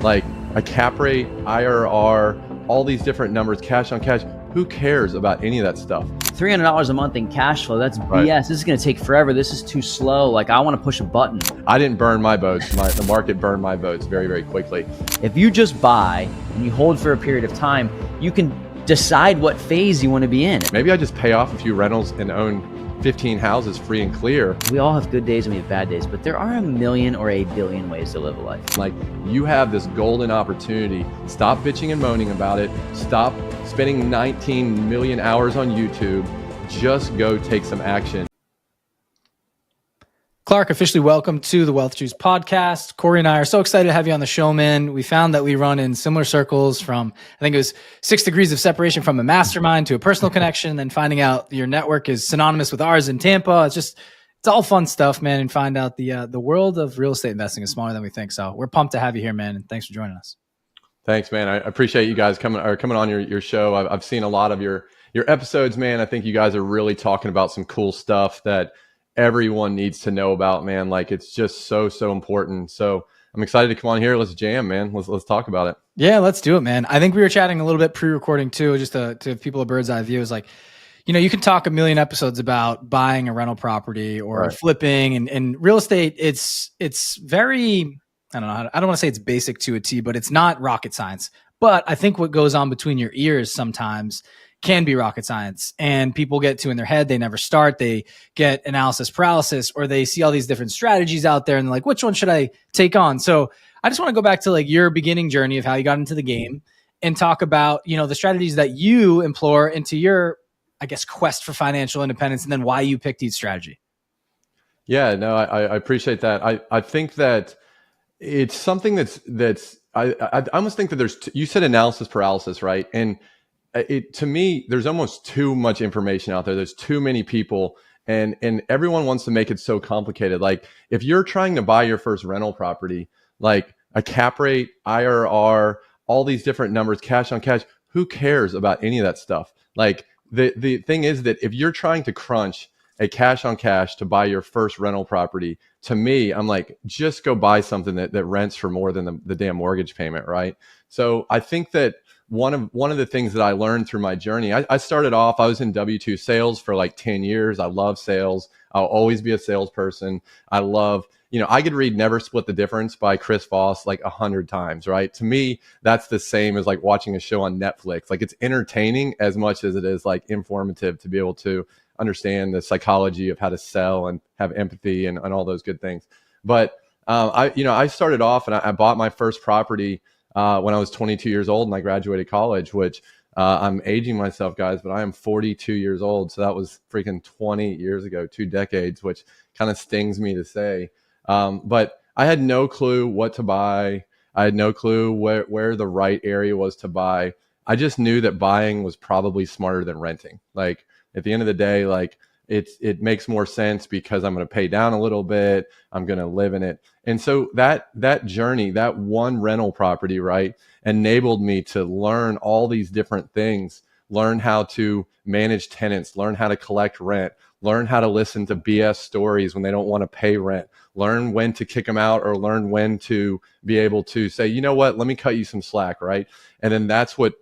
Like a cap rate, IRR, all these different numbers, cash on cash. Who cares about any of that stuff? $300 a month in cash flow, that's BS. Right. This is going to take forever. This is too slow. Like, I want to push a button. I didn't burn my boats. The market burned my boats very, very quickly. If you just buy and you hold for a period of time, you can decide what phase you want to be in. Maybe I just pay off a few rentals and own 15 houses free and clear. We all have good days and we have bad days, but there are a million or a billion ways to live a life. Like, you have this golden opportunity. Stop bitching and moaning about it. Stop spending 19 million hours on YouTube. Just go take some action. Clark, officially welcome to the Wealth Juice podcast. Corey and I are so excited to have you on the show, man. We found that we run in similar circles from, I think it was 6 degrees of separation from a mastermind to a personal connection, and then finding out your network is synonymous with ours in Tampa. It's all fun stuff, man, and find out the world of real estate investing is smaller than we think. So we're pumped to have you here, man, and thanks for joining us. Thanks, man. I appreciate you guys coming on your show. I've seen a lot of your episodes, man. I think you guys are really talking about some cool stuff that everyone needs to know about, man. Like, it's just so important. So I'm excited to come on here. Let's jam, man. Let's talk about it. Yeah, let's do it, man. I think we were chatting a little bit pre-recording too, just to give people a bird's eye view. Is like, you can talk a million episodes about buying a rental property or right. flipping and real estate. It's very, I don't know. I don't want to say it's basic to a T, but it's not rocket science. But I think what goes on between your ears sometimes can be rocket science, and people get too in their head. They never start. They get analysis paralysis, or they see all these different strategies out there and they're like, which one should I take on? So I just want to go back to like your beginning journey of how you got into the game and talk about, the strategies that you employ into your, I guess, quest for financial independence, and then why you picked each strategy. Yeah, no, I appreciate that. I think that it's something I almost think that you said analysis paralysis, right? And to me, there's almost too much information out there. There's too many people, and everyone wants to make it so complicated. Like, if you're trying to buy your first rental property, like a cap rate, IRR, all these different numbers, cash on cash, who cares about any of that stuff? Like, the thing is that if you're trying to crunch a cash on cash to buy your first rental property, to me, I'm like, just go buy something that rents for more than the damn mortgage payment, right? So I think that one of the things that I learned through my journey, I started off, I was in W-2 sales for like 10 years. I love sales. I'll always be a salesperson. I love, I could read Never Split the Difference by Chris Voss like 100 times, right? To me, that's the same as like watching a show on Netflix. Like, it's entertaining as much as it is like informative to be able to understand the psychology of how to sell and have empathy and all those good things. But I started off and I bought my first property when I was 22 years old and I graduated college, which I'm aging myself, guys, but I am 42 years old. So that was freaking 20 years ago, 2 decades, which kind of stings me to say. But I had no clue what to buy. I had no clue where the right area was to buy. I just knew that buying was probably smarter than renting. Like, at the end of the day, like, it makes more sense because I'm going to pay down a little bit. I'm going to live in it. And so that journey, that one rental property, right, enabled me to learn all these different things, learn how to manage tenants, learn how to collect rent, learn how to listen to BS stories when they don't want to pay rent, learn when to kick them out, or learn when to be able to say, you know what, let me cut you some slack, right? And then that's what,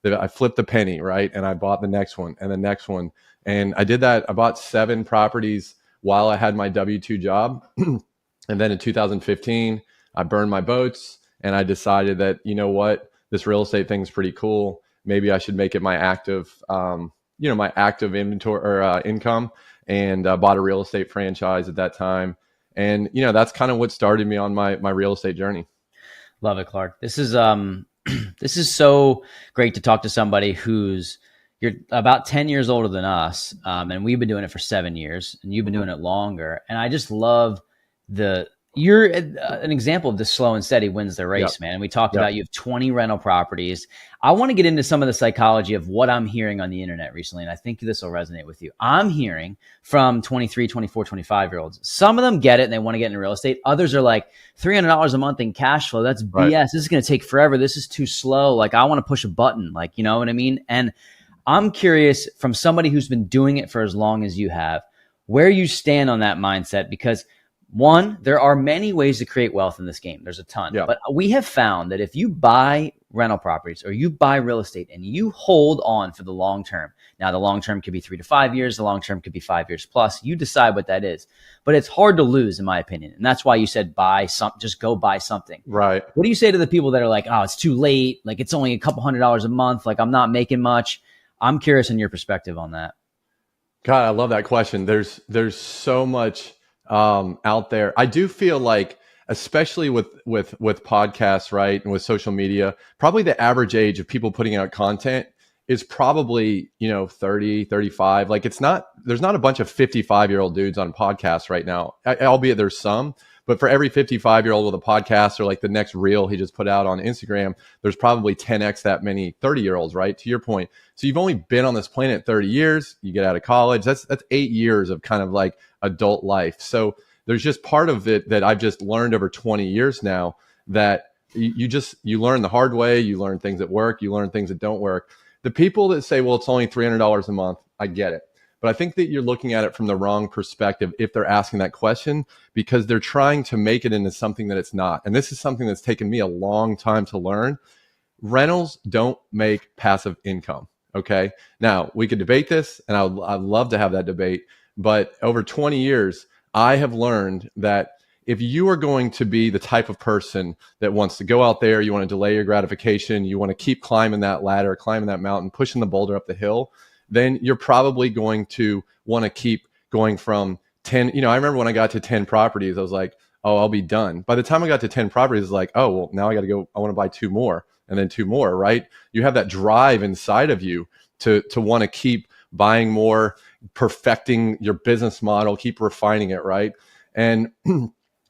I flipped the penny, right? And I bought the next one and the next one. And I did that. I bought 7 properties while I had my W-2 job. And then in 2015, I burned my boats and I decided that, you know what, this real estate thing's pretty cool. Maybe I should make it my active, my active inventory or income, and bought a real estate franchise at that time. And, that's kind of what started me on my real estate journey. Love it, Clark. This is this is so great to talk to somebody you're about 10 years older than us. And we've been doing it for 7 years and you've been doing it longer. And I just love you're an example of the slow and steady wins the race, Yep. man. And we talked about you have 20 rental properties. I want to get into some of the psychology of what I'm hearing on the internet recently. And I think this will resonate with you. I'm hearing from 23, 24, 25-year-olds. Some of them get it and they want to get into real estate. Others are like, $300 a month in cash flow. That's BS. Right. This is going to take forever. This is too slow. Like, I want to push a button. Like, you know what I mean? And I'm curious, from somebody who's been doing it for as long as you have, where you stand on that mindset, because One, there are many ways to create wealth in this game. There's a ton. Yeah. But we have found that if you buy rental properties or you buy real estate and you hold on for the long term, now the long term could be 3 to 5 years, the long term could be 5 years plus. You decide what that is. But it's hard to lose, in my opinion. And that's why you said just go buy something. Right. What do you say to the people that are like, oh, it's too late, like it's only a couple $100s a month, like I'm not making much? I'm curious in your perspective on that. God, I love that question. There's so much out there. I do feel like, especially with podcasts, right, and with social media, probably the average age of people putting out content is probably 30, 35. Like there's not a bunch of 55-year-old dudes on podcasts right now, albeit there's some. But for every 55-year-old with a podcast, or like the next reel he just put out on Instagram, there's probably 10x that many 30-year-olds, right? To your point. So you've only been on this planet 30 years. You get out of college. That's 8 years of kind of like adult life. So there's just part of it that I've just learned over 20 years now, that you learn the hard way. You learn things that work. You learn things that don't work. The people that say, well, it's only $300 a month, I get it. But I think that you're looking at it from the wrong perspective if they're asking that question, because they're trying to make it into something that it's not. And this is something that's taken me a long time to learn. Rentals don't make passive income. Okay. Now we could debate this, and I'd love to have that debate. But over 20 years, I have learned that if you are going to be the type of person that wants to go out there, you want to delay your gratification, you want to keep climbing that ladder, climbing that mountain, pushing the boulder up the hill, then you're probably going to want to keep going from 10. I remember when I got to 10 properties, I was like, oh, I'll be done. By the time I got to 10 properties, it's like, oh, well, now I got to go. I want to buy 2 more and then 2 more, right? You have that drive inside of you to want to keep buying more, perfecting your business model, keep refining it, right? And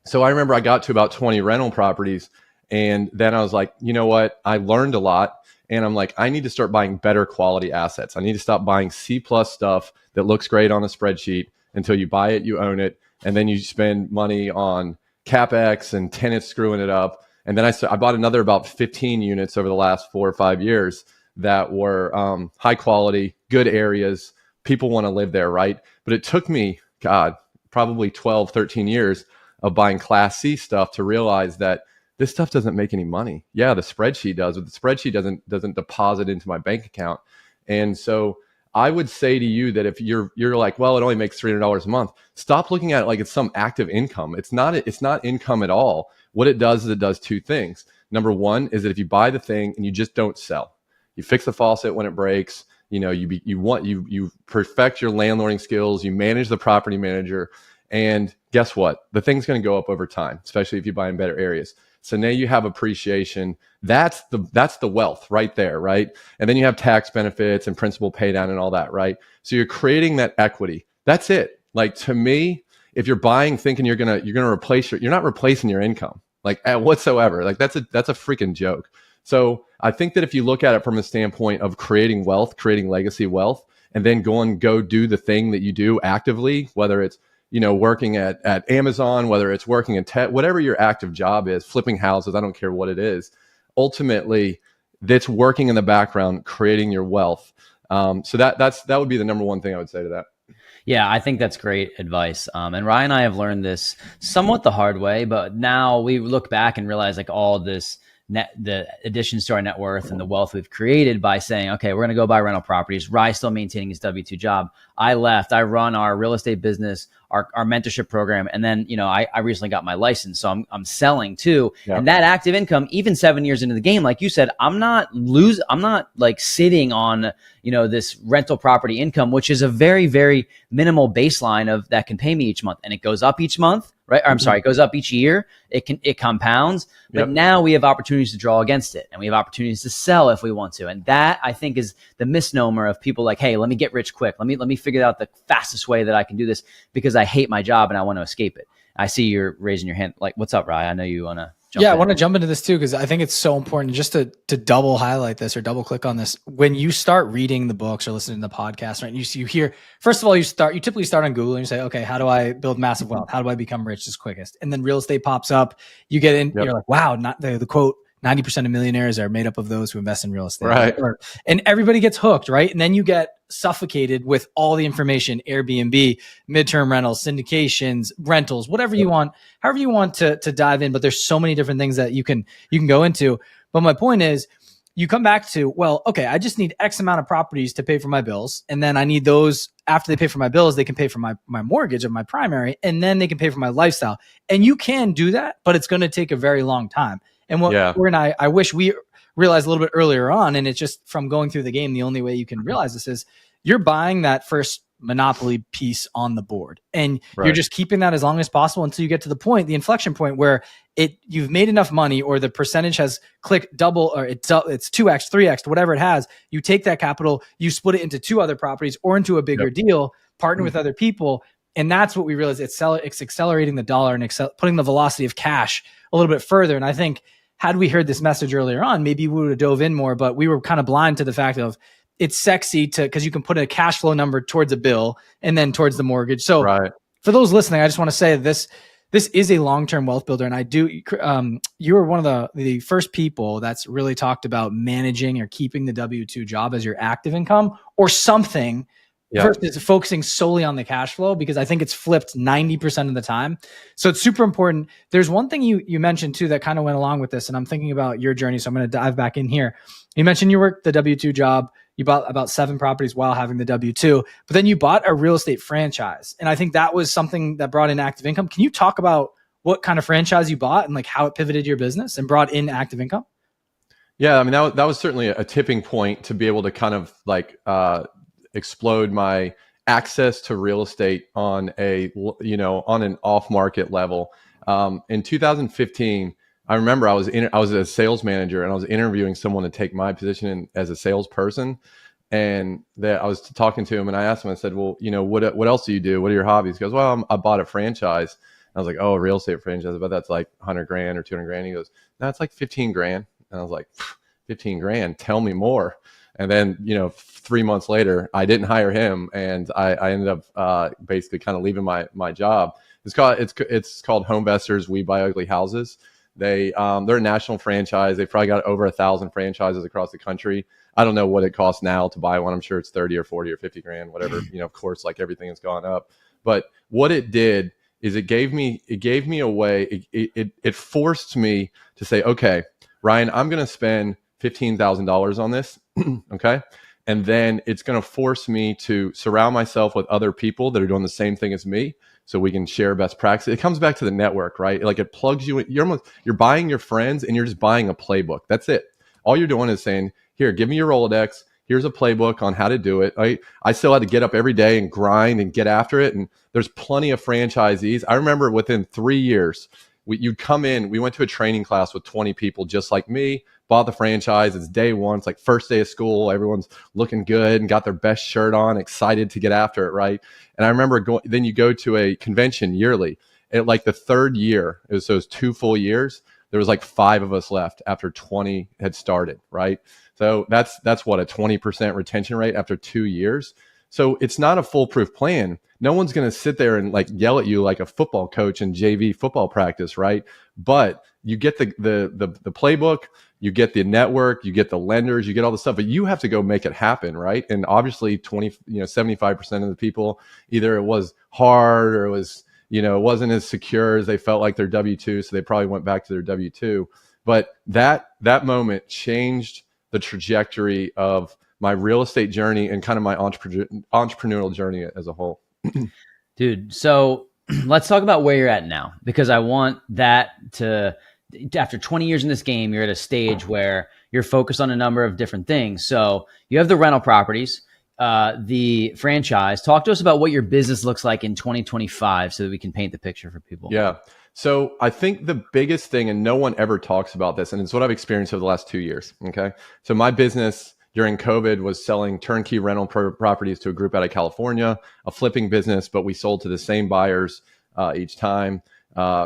so I remember I got to about 20 rental properties, and then I was like, you know what? I learned a lot. And I'm like, I need to start buying better quality assets. I need to stop buying C+ stuff that looks great on a spreadsheet. Until you buy it, you own it. And then you spend money on CapEx and tenants screwing it up. And then I bought another about 15 units over the last 4 or 5 years that were high quality, good areas. People want to live there, right? But it took me, God, probably 12, 13 years of buying Class C stuff to realize that this stuff doesn't make any money. Yeah, the spreadsheet does, but the spreadsheet doesn't deposit into my bank account. And so I would say to you that if you're like, well, it only makes $300 a month, stop looking at it like it's some active income. It's not income at all. What it does is it does 2 things. Number one is that if you buy the thing and you just don't sell, you fix the faucet when it breaks, you perfect your landlording skills, you manage the property manager, and guess what? The thing's going to go up over time, especially if you buy in better areas. So now you have appreciation. That's the wealth right there, right? And then you have tax benefits and principal pay down and all that, right? So you're creating that equity. That's it. Like, to me, if you're buying thinking you're gonna replace you're not replacing your income, like, whatsoever. Like, that's a freaking joke. So I think that if you look at it from a standpoint of creating wealth, creating legacy wealth, and then go do the thing that you do actively, whether it's working at Amazon, whether it's working in tech, whatever your active job is, flipping houses, I don't care what it is. Ultimately, that's working in the background, creating your wealth. So that would be the number one thing I would say to that. Yeah, I think that's great advice. And Ryan and I have learned this somewhat the hard way, but now we look back and realize like all this the additions to our net worth and the wealth we've created by saying, okay, we're going to go buy rental properties. Rye's still maintaining his W-2 job. I left. I run our real estate business, our mentorship program. And then, I recently got my license. So I'm selling too. Yeah. And that active income, even 7 years into the game, like you said, I'm not like sitting on, this rental property income, which is a very, very minimal baseline of that can pay me each month. And it goes up each month. Right. Or, I'm sorry, it goes up each year. It compounds, but now we have opportunities to draw against it, and we have opportunities to sell if we want to. And that, I think, is the misnomer of people like, hey, let me get rich quick. Let me figure out the fastest way that I can do this because I hate my job and I want to escape it. I see you're raising your hand. Like, what's up, Ryan? I know you want to jump in. I want to jump into this too, because I think it's so important just to double highlight this or double click on this. When you start reading the books or listening to the podcast, right? You hear, first of all, you typically start on Google and you say, okay, how do I build massive wealth? How do I become rich as quickest? And then real estate pops up. You get in, you're like, wow, not the quote, 90% of millionaires are made up of those who invest in real estate. Right. And everybody gets hooked, right? And then you get suffocated with all the information, Airbnb, midterm rentals, syndications, rentals, whatever you want, however you want to dive in. But there's so many different things that you can go into. But my point is, you come back to, well, okay, I just need X amount of properties to pay for my bills. And then I need those after they pay for my bills, they can pay for my mortgage of my primary, and then they can pay for my lifestyle. And you can do that, but it's going to take a very long time. And what I wish we realized a little bit earlier on, and it's just from going through the game, the only way you can realize this is you're buying that first monopoly piece on the board, and you're just keeping that as long as possible until you get to the point, the inflection point where you've made enough money, or the percentage has clicked double, or it's 2x, 3x, whatever it has. You take that capital, you split it into 2 other properties or into a bigger deal, partner with other people. And that's what we realize. It's accelerating the dollar and putting the velocity of cash a little bit further. And I think had we heard this message earlier on, maybe we would have dove in more, but we were kind of blind to the fact of it's sexy because you can put a cash flow number towards a bill and then towards the mortgage. So for those listening, I just want to say this is a long-term wealth builder. And you were one of the first people that's really talked about managing or keeping the W-2 job as your active income or something versus focusing solely on the cash flow, because I think it's flipped 90% of the time. So it's super important. There's one thing you mentioned too that kind of went along with this, and I'm thinking about your journey. So I'm going to dive back in here. You mentioned you worked the W-2 job. You bought about 7 properties while having the W-2, but then you bought a real estate franchise. And I think that was something that brought in active income. Can you talk about what kind of franchise you bought and like how it pivoted your business and brought in active income? Yeah, I mean, that was certainly a tipping point to be able to kind of like explode my access to real estate on an off market level. In 2015, I remember I was a sales manager and I was interviewing someone to take my position as a salesperson. And I was talking to him and I asked him, I said, well, what else do you do? What are your hobbies? He goes, well, I bought a franchise. And I was like, oh, a real estate franchise, but that's like 100 grand or 200 grand. He goes, no, it's like 15 grand. And I was like, 15 grand, tell me more. And then, 3 months later, I didn't hire him, and I ended up basically kind of leaving my job. It's called Homevestors. We Buy Ugly Houses. They're a national franchise. They've probably got over 1,000 franchises across the country. I don't know what it costs now to buy one. I'm sure it's 30 or 40 or 50 grand, whatever. Of course, like everything has gone up. But what it did is it gave me a way. It forced me to say, okay, Ryan, I'm going to spend $15,000 on this. Okay. And then it's going to force me to surround myself with other people that are doing the same thing as me, so we can share best practice. It comes back to the network, right? Like it plugs you in. You're buying your friends and you're just buying a playbook. That's it. All you're doing is saying, here, give me your Rolodex. Here's a playbook on how to do it. Right? I still had to get up every day and grind and get after it. And there's plenty of franchisees. I remember within 3 years, you'd come in, we went to a training class with 20 people just like me, bought the franchise. It's day one. It's like first day of school. Everyone's looking good and got their best shirt on, excited to get after it, right? And I remember then you go to a convention yearly. At like the third year, it was 2 full years, there was like 5 of us left after 20 had started, right? So that's what, a 20% retention rate after 2 years. So it's not a foolproof plan. No one's going to sit there and like yell at you like a football coach in JV football practice, right? But you get the playbook, you get the network, you get the lenders, you get all the stuff, but you have to go make it happen, right? And obviously 75% of the people, either it was hard or it was, it wasn't as secure as they felt like their W-2, so they probably went back to their W-2. But that moment changed the trajectory of my real estate journey and kind of my entrepreneurial journey as a whole. Dude, so let's talk about where you're at now, because I want that after 20 years in this game, you're at a stage where you're focused on a number of different things. So you have the rental properties, the franchise. Talk to us about what your business looks like in 2025 so that we can paint the picture for people. Yeah. So I think the biggest thing, and no one ever talks about this, and it's what I've experienced over the last 2 years. Okay. So my business during COVID was selling turnkey rental properties to a group out of California, a flipping business, but we sold to the same buyers each time.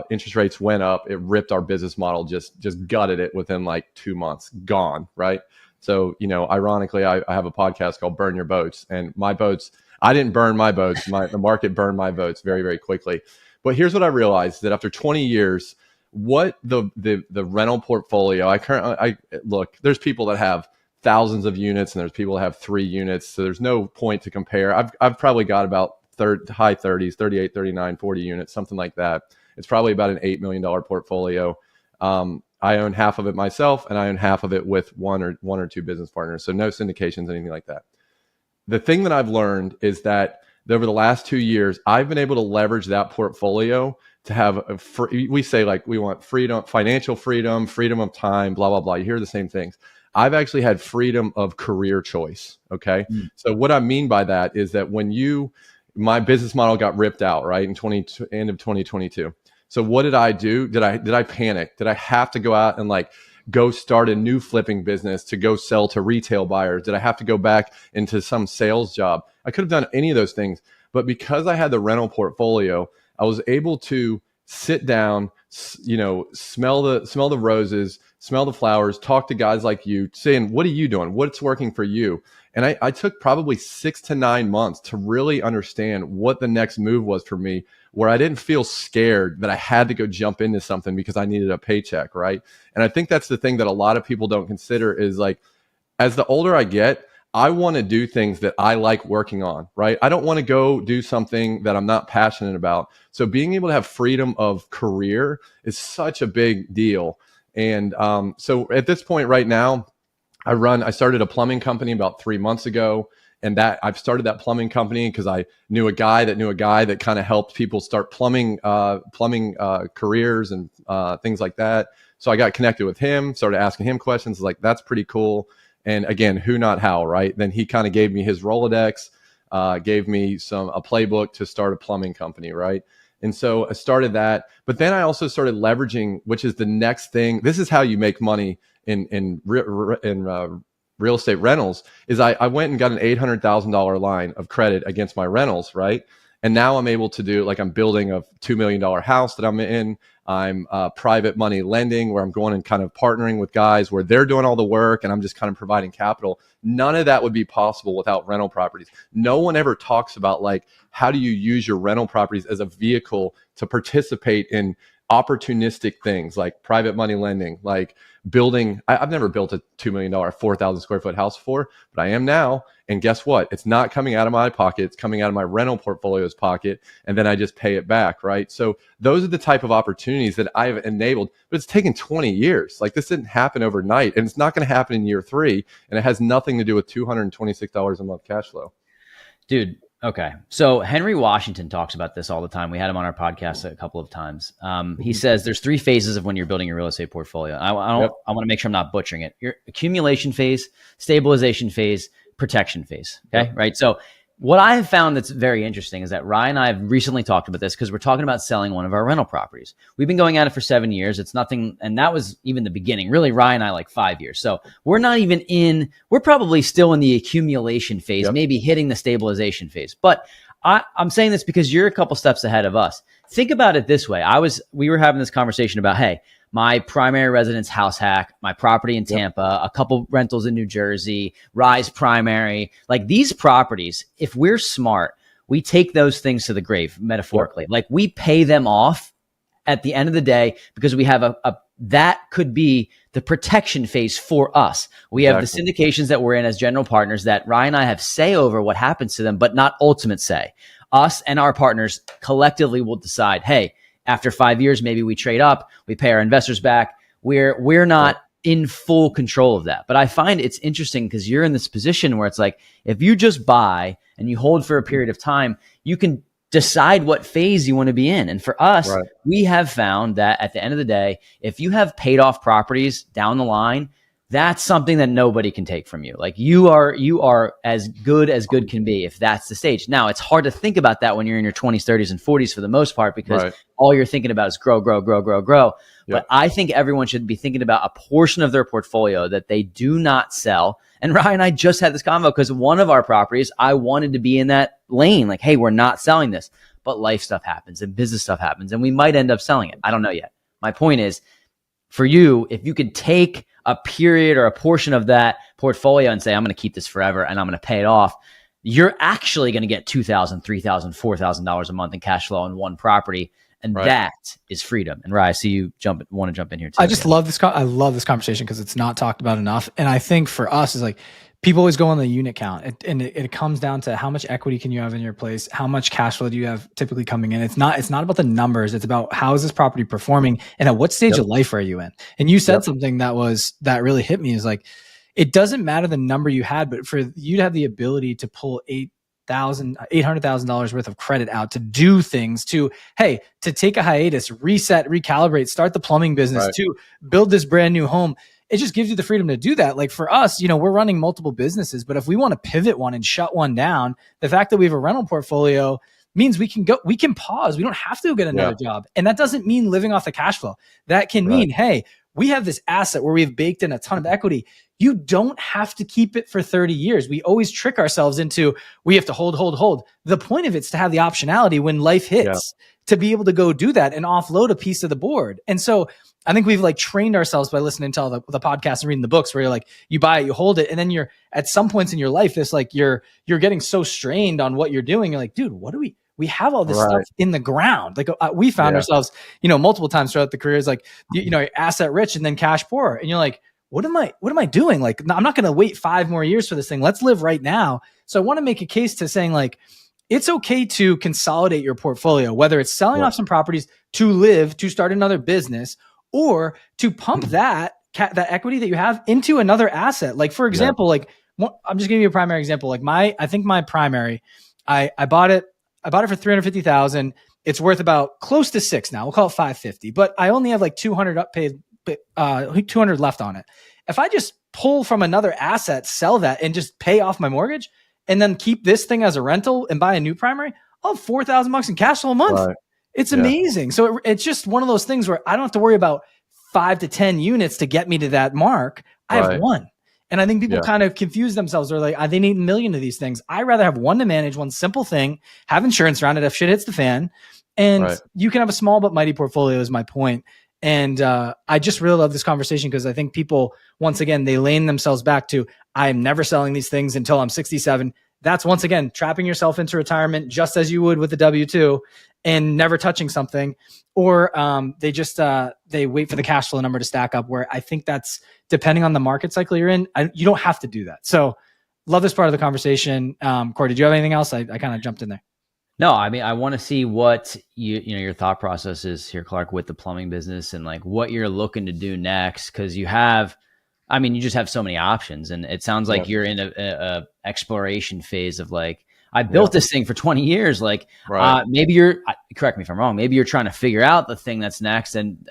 Interest rates went up. It ripped our business model, just gutted it within like 2 months, gone. Right. So, ironically, I have a podcast called Burn Your Boats, and my boats, I didn't burn my boats. The market burned my boats very, very quickly. But here's what I realized, that after 20 years, what the rental portfolio. I look, there's people that have thousands of units and there's people that have 3 units. So there's no point to compare. I've probably got about high 30s, 38, 39, 40 units, something like that. It's probably about an $8 million portfolio. I own half of it myself, and I own half of it with one or two business partners. So no syndications, anything like that. The thing that I've learned is that over the last 2 years, I've been able to leverage that portfolio to have we say like we want freedom, financial freedom, freedom of time, blah, blah, blah. You hear the same things. I've actually had freedom of career choice. Okay. So what I mean by that is that my business model got ripped out, right? In end of 2022. So what did I do? Did I panic? Did I have to go out and like go start a new flipping business to go sell to retail buyers? Did I have to go back into some sales job? I could have done any of those things, but because I had the rental portfolio, I was able to sit down, smell the roses, smell the flowers, talk to guys like you, saying, what are you doing? What's working for you? And I took probably 6 to 9 months to really understand what the next move was for me, where I didn't feel scared that I had to go jump into something because I needed a paycheck, right? And I think that's the thing that a lot of people don't consider is like, as the older I get, I want to do things that I like working on, right? I don't want to go do something that I'm not passionate about. So being able to have freedom of career is such a big deal. And so at this point right now, I started a plumbing company about 3 months ago. And that I've started that plumbing company because I knew a guy that kind of helped people start plumbing careers and things like that. So I got connected with him, started asking him questions like, that's pretty cool. And again, who, not how, right? Then he kind of gave me his Rolodex, gave me a playbook to start a plumbing company, right? And so I started that. But then I also started leveraging, which is the next thing. This is how you make money in real estate rentals, is I went and got an $800,000 line of credit against my rentals, right? And now I'm able to do, like, I'm building a $2 million house that I'm in. I'm private money lending, where I'm going and kind of partnering with guys where they're doing all the work and I'm just kind of providing capital. None of that would be possible without rental properties. No one ever talks about, like, how do you use your rental properties as a vehicle to participate in opportunistic things like private money lending, like building. I've never built a $2 million, 4,000 square foot house before, but I am now. And guess what? It's not coming out of my pocket. It's coming out of my rental portfolio's pocket. And then I just pay it back, right? So those are the type of opportunities that I've enabled, but it's taken 20 years. Like, this didn't happen overnight, and it's not going to happen in year 3. And it has nothing to do with $226 a month cash flow. Dude. Okay. So Henry Washington talks about this all the time. We had him on our podcast a couple of times. He says there's 3 phases of when you're building your real estate portfolio. I want to make sure I'm not butchering it. Your accumulation phase, stabilization phase, protection phase. Okay. Yep. Right. So what I have found that's very interesting is that Ryan and I have recently talked about this because we're talking about selling one of our rental properties. We've been going at it for 7 years. It's nothing. And that was even the beginning. Really, Ryan and I, like 5 years. So we're not even we're probably still in the accumulation phase, maybe hitting the stabilization phase. But I'm saying this because you're a couple steps ahead of us. Think about it this way. We were having this conversation about, hey, my primary residence house hack, my property in Tampa, a couple rentals in New Jersey, Rise primary. Like, these properties, if we're smart, we take those things to the grave, metaphorically. Like, we pay them off at the end of the day because we have that could be the protection phase for us. We have the syndications that we're in as general partners that Ryan and I have say over what happens to them, but not ultimate say. Us and our partners collectively will decide, hey, after 5 years, maybe we trade up, we pay our investors back. We're not in full control of that. But I find it's interesting because you're in this position where it's like, if you just buy and you hold for a period of time, you can decide what phase you want to be in. And for us, we have found that at the end of the day, if you have paid off properties down the line, that's something that nobody can take from you. Like, you are as good can be if that's the stage. Now, it's hard to think about that when you're in your 20s, 30s, and 40s for the most part, because all you're thinking about is grow. But I think everyone should be thinking about a portion of their portfolio that they do not sell. And Ryan and I just had this convo because one of our properties, I wanted to be in that lane. Like, hey, we're not selling this, but life stuff happens and business stuff happens, and we might end up selling it. I don't know yet. My point is, for you, if you could take a period or a portion of that portfolio and say, I'm going to keep this forever and I'm going to pay it off, you're actually going to get $2,000, $3,000, $4,000 a month in cash flow on one property. And Right. that is freedom. And Rye, I see you want to jump in here too. I just love this. I love this conversation because it's not talked about enough. And I think for us is like people always go on the unit count, and it comes down to how much equity can you have in your place, how much cash flow do you have typically coming in. It's not about the numbers. It's about how is this property performing and at what stage of life are you in. And you said something that really hit me is like, it doesn't matter the number you had, but for you to have the ability to pull $800,000 worth of credit out to do things, to take a hiatus, reset, recalibrate, start the plumbing business, to build this brand new home. It just gives you the freedom to do that. Like for us, we're running multiple businesses, but if we want to pivot one and shut one down, the fact that we have a rental portfolio means we can pause. We don't have to go get another job. And that doesn't mean living off the cash flow. That can mean, hey, we have this asset where we've baked in a ton of equity. You don't have to keep it for 30 years. We always trick ourselves into, we have to hold. The point of it's to have the optionality when life hits to be able to go do that and offload a piece of the board. And so I think we've like trained ourselves by listening to all the podcasts and reading the books where you're like, you buy it, you hold it. And then you're at some points in your life, this like you're getting so strained on what you're doing. You're like, dude, what do we have all this stuff in the ground. Like we found ourselves, multiple times throughout the careers, like, asset rich and then cash poor. And you're like, what am I doing? Like, I'm not going to wait 5 more years for this thing. Let's live right now. So I want to make a case to saying like, it's okay to consolidate your portfolio, whether it's selling off some properties to start another business, or to pump that equity that you have into another asset. Like for example, like I'm just giving you a primary example. Like I think my primary, I bought it for $350,000. It's worth about close to $6 now. We'll call it $550, but I only have like 200 200 left on it. If I just pull from another asset, sell that and just pay off my mortgage and then keep this thing as a rental and buy a new primary, I'll have $4,000 in cash flow a month. Right. It's amazing. So it's just one of those things where I don't have to worry about 5 to 10 units to get me to that mark. I have one. And I think people kind of confuse themselves. They're like, they need a million of these things. I'd rather have one to manage, one simple thing, have insurance around it if shit hits the fan. And you can have a small but mighty portfolio is my point. And I just really love this conversation because I think people, once again, they lane themselves back to, I'm never selling these things until I'm 67. That's once again, trapping yourself into retirement just as you would with the W-2 and never touching something. Or they wait for the cash flow number to stack up, where I think that's depending on the market cycle you're in. You don't have to do that. So love this part of the conversation. Corey, did you have anything else? I kind of jumped in there. No, I mean, I want to see what your thought process is here, Clark, with the plumbing business and like what you're looking to do next. Cause you just have so many options, and it sounds like you're in a exploration phase of like, I built this thing for 20 years. Like, maybe correct me if I'm wrong. Maybe you're trying to figure out the thing that's next. And,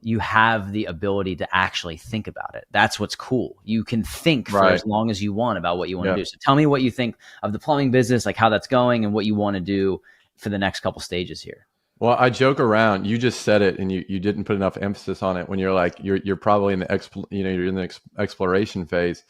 you have the ability to actually think about it. That's what's cool. You can think for as long as you want about what you want to do. So tell me what you think of the plumbing business, like how that's going and what you want to do for the next couple stages here. Well, I joke around. You just said it, and you didn't put enough emphasis on it when you're like, you're probably in the you're in the exploration phase.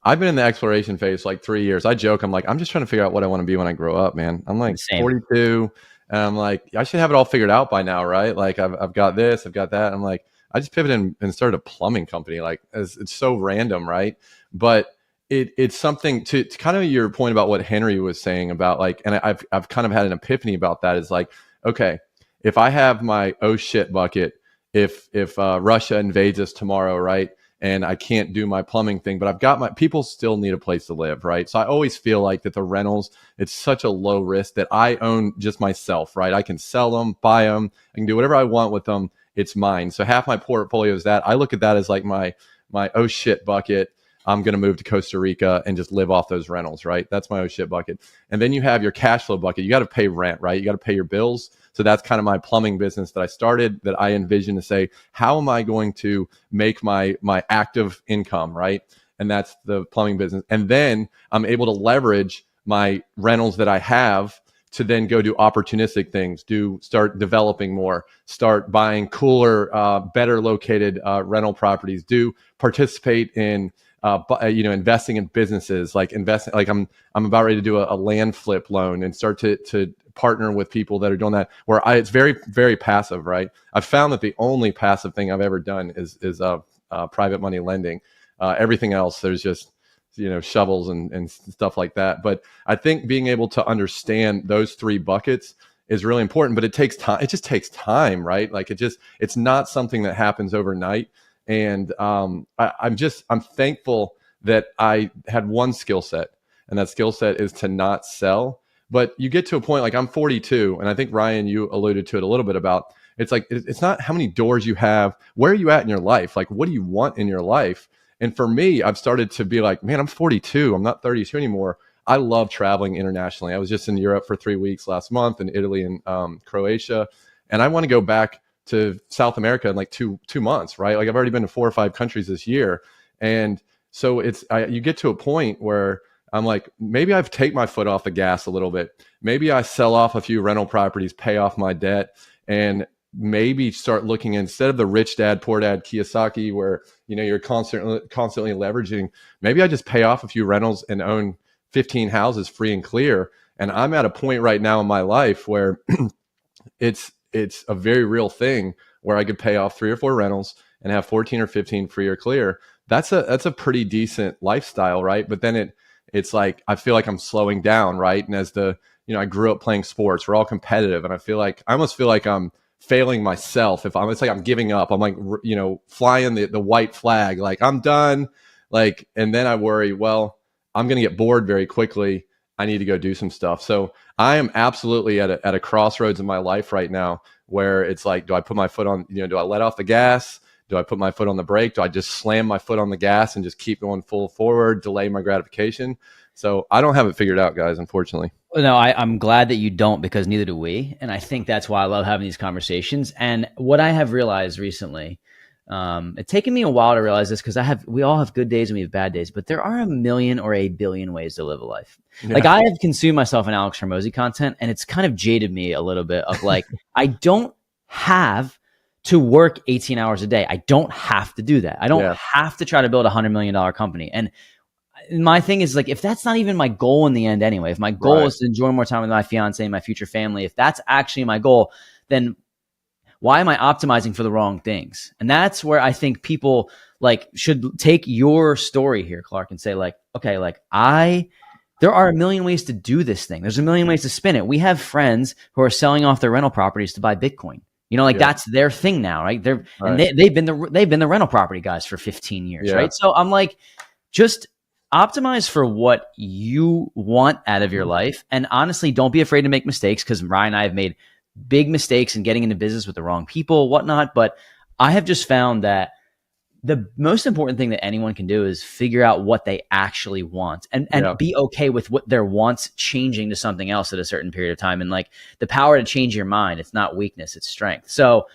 I've been in the exploration phase for like 3 years. I joke, I'm like, I'm just trying to figure out what I want to be when I grow up, man. I'm like 42. And I'm like, I should have it all figured out by now, right? Like I've got this, I've got that. I'm like, I just pivoted and started a plumbing company. Like it's so random, right? But it's something to kind of your point about what Henry was saying about like, and I've kind of had an epiphany about that. Is like, okay, if I have my oh shit bucket, if Russia invades us tomorrow, right? And I can't do my plumbing thing, but I've got my people still need a place to live, right? So I always feel like that the rentals, it's such a low risk that I own just myself, right? I can sell them, buy them, I can do whatever I want with them. It's mine. So half my portfolio is that. I look at that as like my oh shit bucket. I'm going to move to Costa Rica and just live off those rentals, right? That's my oh shit bucket. And then you have your cash flow bucket. You got to pay rent, right? You got to pay your bills. So that's kind of my plumbing business that I started, that I envision to say, how am I going to make my active income, right? And that's the plumbing business. And then I'm able to leverage my rentals that I have to then go do opportunistic things, start developing more, start buying cooler, better located rental properties, participate in investing in businesses, like I'm about ready to do a land flip loan and start to partner with people that are doing that, where it's very, very passive, right? I've found that the only passive thing I've ever done is private money lending. Everything else, there's just, shovels and stuff like that. But I think being able to understand those 3 buckets is really important, but it takes time. It just takes time, right? Like it's not something that happens overnight. And I'm thankful that I had one skill set, and that skill set is to not sell. But you get to a point, like I'm 42, and I think Ryan, you alluded to it a little bit about, it's like, it's not how many doors you have, where are you at in your life? Like, what do you want in your life? And for me, I've started to be like, man, I'm 42. I'm not 32 anymore. I love traveling internationally. I was just in Europe for 3 weeks last month, in Italy and Croatia. And I want to go back to South America in like two months, right? Like I've already been to 4 or 5 countries this year. And so you get to a point where I'm like, maybe I've taken my foot off the gas a little bit. Maybe I sell off a few rental properties, pay off my debt, and maybe start looking, instead of the rich dad, poor dad Kiyosaki, where, you're constantly leveraging, maybe I just pay off a few rentals and own 15 houses free and clear. And I'm at a point right now in my life where it's a very real thing where I could pay off 3 or 4 rentals and have 14 or 15 free or clear. That's a pretty decent lifestyle, right? But then it's like, I feel like I'm slowing down, right? And as I grew up playing sports, we're all competitive, and I almost feel like I'm failing myself it's like I'm giving up. I'm like, flying the white flag, like I'm done. Like, and then I worry, well, I'm going to get bored very quickly. I need to go do some stuff. So I am absolutely at a crossroads in my life right now where it's like, do I put my foot on, do I let off the gas? Do I put my foot on the brake? Do I just slam my foot on the gas and just keep going full forward, delay my gratification? So I don't have it figured out, guys, unfortunately. No, I'm glad that you don't, because neither do we. And I think that's why I love having these conversations. And what I have realized recently, it's taken me a while to realize this, because we all have good days and we have bad days, but there are a million or a billion ways to live a life. Yeah. Like I have consumed myself in Alex Hormozi content, and it's kind of jaded me a little bit of like, I don't have to work 18 hours a day. I don't have to do that. I don't have to try to build $100 million company. And my thing is like, if that's not even my goal in the end anyway, if my goal is to enjoy more time with my fiance and my future family, if that's actually my goal, then why am I optimizing for the wrong things? And that's where I think people like should take your story here, Clark, and say like, okay, like there are a million ways to do this thing. There's a million ways to spin it. We have friends who are selling off their rental properties to buy Bitcoin. That's their thing now, right? And they've been the rental property guys for 15 years, right? So I'm like, just optimize for what you want out of your life. And honestly, don't be afraid to make mistakes, because Ryan and I have made big mistakes in getting into business with the wrong people, whatnot. But I have just found that the most important thing that anyone can do is figure out what they actually want and be okay with what their wants changing to something else at a certain period of time. And like the power to change your mind, it's not weakness, it's strength. So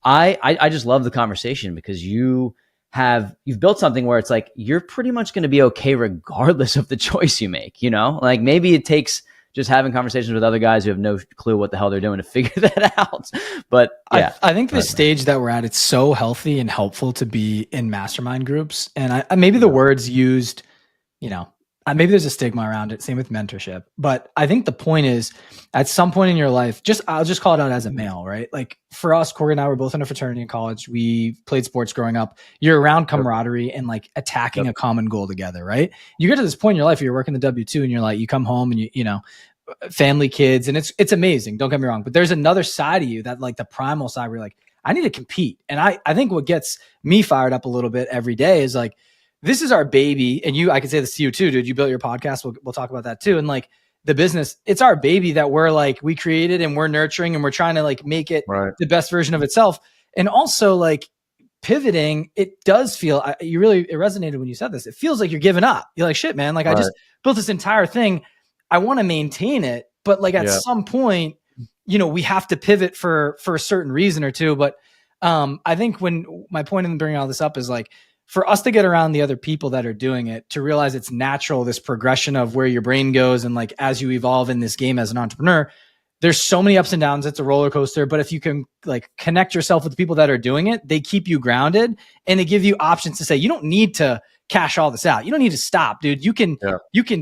I just love the conversation, because you've built something where it's like, you're pretty much going to be okay regardless of the choice you make, like maybe it takes just having conversations with other guys who have no clue what the hell they're doing to figure that out. But yeah, I think the stage that we're at, it's so healthy and helpful to be in mastermind groups. And maybe the words used, maybe there's a stigma around it. Same with mentorship. But I think the point is, at some point in your life, I'll just call it out as a male, right? Like for us, Corey and I were both in a fraternity in college. We played sports growing up. You're around camaraderie and like attacking a common goal together, right? You get to this point in your life where you're working the W-2 and you're like, you come home and you family, kids, and it's amazing. Don't get me wrong. But there's another side of you, that like the primal side, where you're like, I need to compete. And I think what gets me fired up a little bit every day is like, this is our baby. And I can say this to you too, dude. You built your podcast. We'll talk about that too. And like the business, it's our baby that we created and we're nurturing, and we're trying to like make it the best version of itself. And also like pivoting, it does feel, it resonated when you said this. It feels like you're giving up. You're like, shit, man. Like I just built this entire thing. I want to maintain it, but like at some point, we have to pivot for a certain reason or two. But I think when my point in bringing all this up is like, for us to get around the other people that are doing it, to realize it's natural, this progression of where your brain goes. And like, as you evolve in this game as an entrepreneur, there's so many ups and downs. It's a roller coaster. But if you can like connect yourself with the people that are doing it, they keep you grounded, and they give you options to say, you don't need to cash all this out. You don't need to stop, dude. You can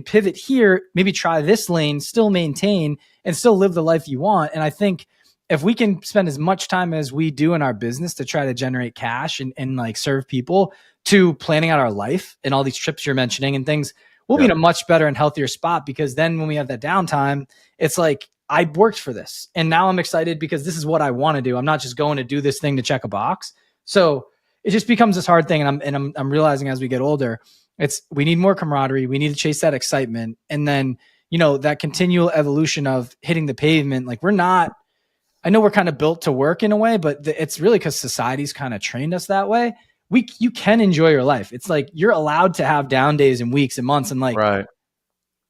pivot here, maybe try this lane, still maintain, and still live the life you want. And I think if we can spend as much time as we do in our business to try to generate cash and like serve people, to planning out our life and all these trips you're mentioning and things, we'll be in a much better and healthier spot, because then when we have that downtime, it's like I worked for this and now I'm excited because this is what I want to do. I'm not just going to do this thing to check a box. So it just becomes this hard thing. And I'm realizing as we get older, we need more camaraderie. We need to chase that excitement. And then, that continual evolution of hitting the pavement. Like I know we're kind of built to work in a way, but it's really because society's kind of trained us that way. You can enjoy your life. It's like you're allowed to have down days and weeks and months, and like Right.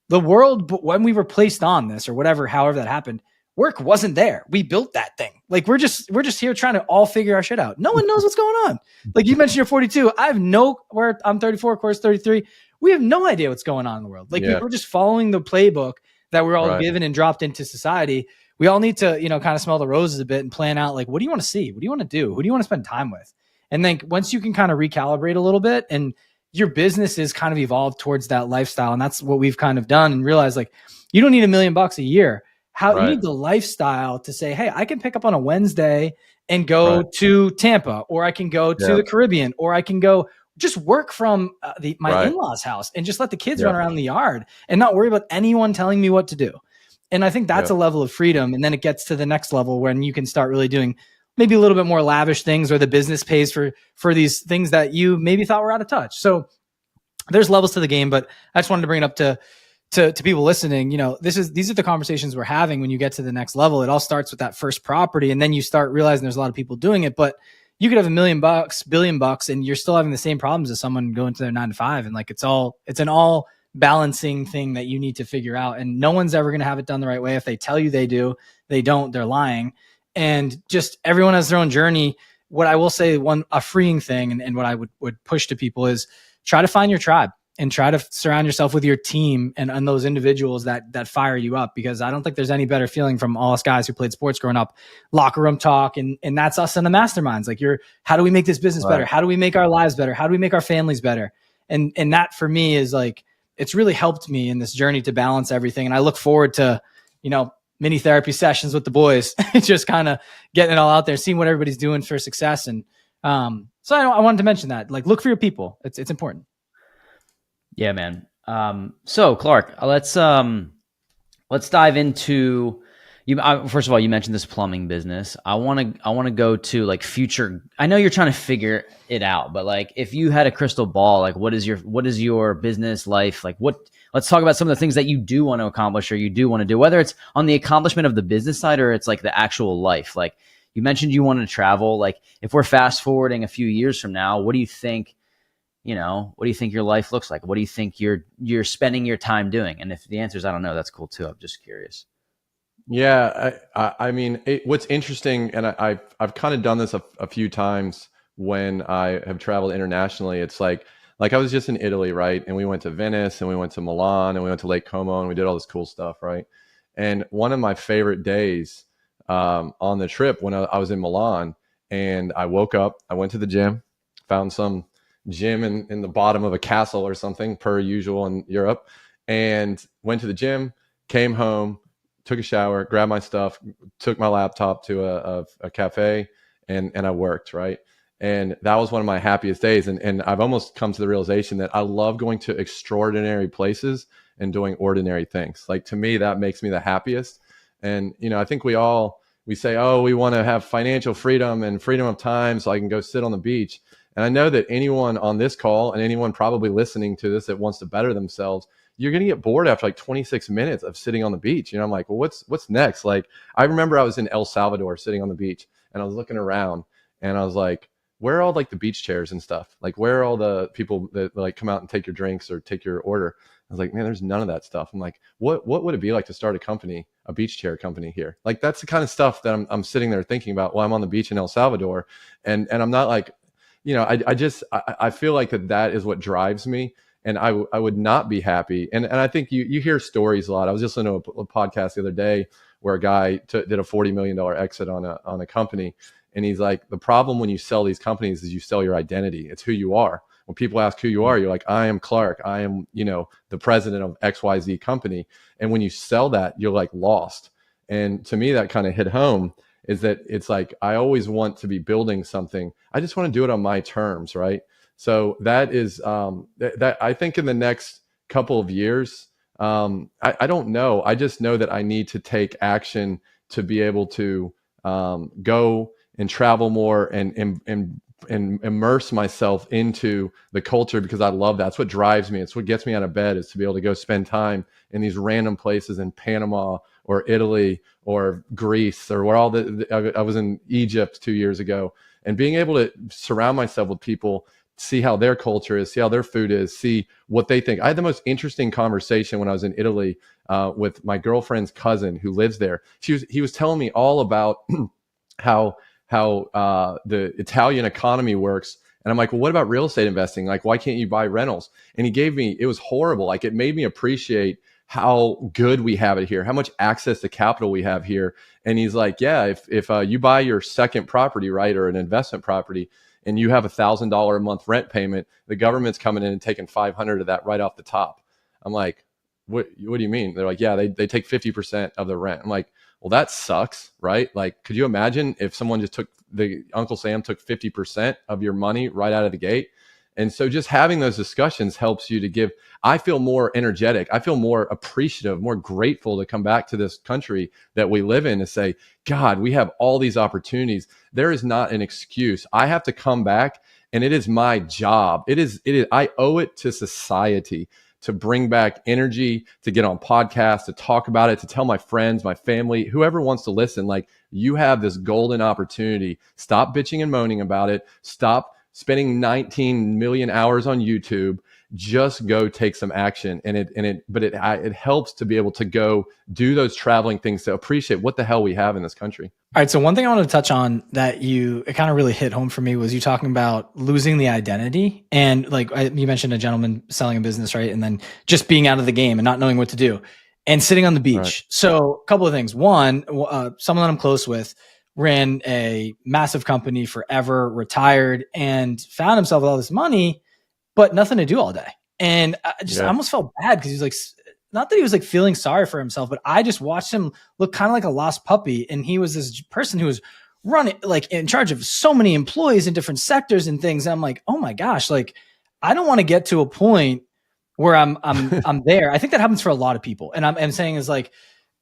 the world, when we were placed on this or whatever, however that happened, work wasn't there. We built that thing. Like we're just here trying to all figure our shit out. No one knows what's going on. Like you mentioned, you're 42. I have where I'm 34, of course, 33. We have no idea what's going on in the world. Like we're just following the playbook that we're all given and dropped into society. We all need to, kind of smell the roses a bit and plan out, like, what do you want to see? What do you want to do? Who do you want to spend time with? And then once you can kind of recalibrate a little bit and your business is kind of evolved towards that lifestyle. And that's what we've kind of done and realized, like, you don't need $1 million a year. You need the lifestyle to say, hey, I can pick up on a Wednesday and go to Tampa, or I can go to the Caribbean, or I can go just work from my in-laws house and just let the kids run around in the yard and not worry about anyone telling me what to do. And I think that's a level of freedom. And then it gets to the next level when you can start really doing maybe a little bit more lavish things, or the business pays for these things that you maybe thought were out of touch. So there's levels to the game, but I just wanted to bring it up to people listening. These are the conversations we're having when you get to the next level. It all starts with that first property, and then you start realizing there's a lot of people doing it, but you could have $1 million, $1 billion, and you're still having the same problems as someone going to their 9 to 5. And like, it's an all balancing thing that you need to figure out. And no one's ever going to have it done the right way. If they tell you they do, they don't, they're lying. And just everyone has their own journey. What I will say, a freeing thing, and what I would push to people is try to find your tribe and try to surround yourself with your team and those individuals that fire you up, because I don't think there's any better feeling from all us guys who played sports growing up, locker room talk. And that's us in the masterminds. Like, how do we make this business better? How do we make our lives better? How do we make our families better? And that for me is like, it's really helped me in this journey to balance everything. And I look forward to, mini therapy sessions with the boys, just kind of getting it all out there, seeing what everybody's doing for success. And so I wanted to mention that, like, look for your people. It's important. Yeah, man. So Clark, let's dive into you. First of all, you mentioned this plumbing business. I want to go to like future. I know you're trying to figure it out, but like, if you had a crystal ball, like, what is your business life like? Let's talk about some of the things that you do want to accomplish or you do want to do, whether it's on the accomplishment of the business side or it's like the actual life. Like you mentioned, you want to travel. Like, if we're fast forwarding a few years from now, what do you think? What do you think your life looks like? What do you think you're spending your time doing? And if the answer is I don't know, that's cool too. I'm just curious. Yeah, I mean, what's interesting, and I've kind of done this a few times when I have traveled internationally. It's like I was just in Italy, right? And we went to Venice, and we went to Milan, and we went to Lake Como, and we did all this cool stuff, right? And one of my favorite days on the trip when I was in Milan, and I woke up, I went to the gym, found some gym in the bottom of a castle or something, per usual in Europe, and went to the gym, came home, took a shower, grabbed my stuff, took my laptop to a cafe, and I worked, right? And that was one of my happiest days. And I've almost come to the realization that I love going to extraordinary places and doing ordinary things. Like, to me, that makes me the happiest. And, I think we say, oh, we want to have financial freedom and freedom of time so I can go sit on the beach. And I know that anyone on this call and anyone probably listening to this that wants to better themselves, you're going to get bored after like 26 minutes of sitting on the beach. I'm like, well, what's next? Like, I remember I was in El Salvador sitting on the beach, and I was looking around, and I was like, where are all like the beach chairs and stuff? Like, where are all the people that like come out and take your drinks or take your order? I was like, man, there's none of that stuff. I'm like, what would it be like to start a beach chair company here? Like, that's the kind of stuff that I'm sitting there thinking about while I'm on the beach in El Salvador. And I'm not like, I feel like that is what drives me. And I would not be happy. And I think you hear stories a lot. I was just listening to a podcast the other day where a guy did a $40 million exit on a company. And he's like, the problem when you sell these companies is you sell your identity. It's who you are. When people ask who you are, you're like, I am Clark. I am, the president of XYZ company. And when you sell that, you're like lost. And to me, that kind of hit home, is that it's like, I always want to be building something. I just want to do it on my terms, right? So that is that I think in the next couple of years, I don't know. I just know that I need to take action to be able to go and travel more and immerse myself into the culture, because I love that. It's what drives me. It's what gets me out of bed, is to be able to go spend time in these random places in Panama or Italy or Greece, or where I was in Egypt 2 years ago, and being able to surround myself with people, see how their culture is, see how their food is, see what they think. I had the most interesting conversation when I was in Italy with my girlfriend's cousin who lives there. He was telling me all about how the Italian economy works. And I'm like, well, what about real estate investing? Like, why can't you buy rentals? And he gave me, it was horrible. Like, it made me appreciate how good we have it here, how much access to capital we have here. And he's like, yeah, if you buy your second property, right, or an investment property, and you have $1,000 a month rent payment, the government's coming in and taking 500 of that right off the top. I'm like, what do you mean? They're like, yeah, they take 50% of the rent. I'm like, well, that sucks, right? Like, could you imagine if someone just took Uncle Sam took 50% of your money right out of the gate? And so just having those discussions helps you to give, I feel more energetic. I feel more appreciative, more grateful to come back to this country that we live in, to say, God, we have all these opportunities. There is not an excuse. I have to come back, and it is my job. It is, I owe it to society to bring back energy, to get on podcasts, to talk about it, to tell my friends, my family, whoever wants to listen, like, you have this golden opportunity. Stop bitching and moaning about it. Stop spending 19 million hours on YouTube. Just go take some action. It helps to be able to go do those traveling things, to appreciate what the hell we have in this country. All right. So one thing I wanted to touch on that it kind of really hit home for me was you talking about losing the identity. And like you mentioned a gentleman selling a business, right? And then just being out of the game and not knowing what to do and sitting on the beach. Right. So a couple of things. One, someone that I'm close with ran a massive company forever, retired, and found himself with all this money, but nothing to do all day. And I almost felt bad, because he's like, not that he was like feeling sorry for himself, but I just watched him look kind of like a lost puppy. And he was this person who was running, like, in charge of so many employees in different sectors and things. And I'm like, oh my gosh, like, I don't want to get to a point where I'm there. I think that happens for a lot of people. And I'm saying is like,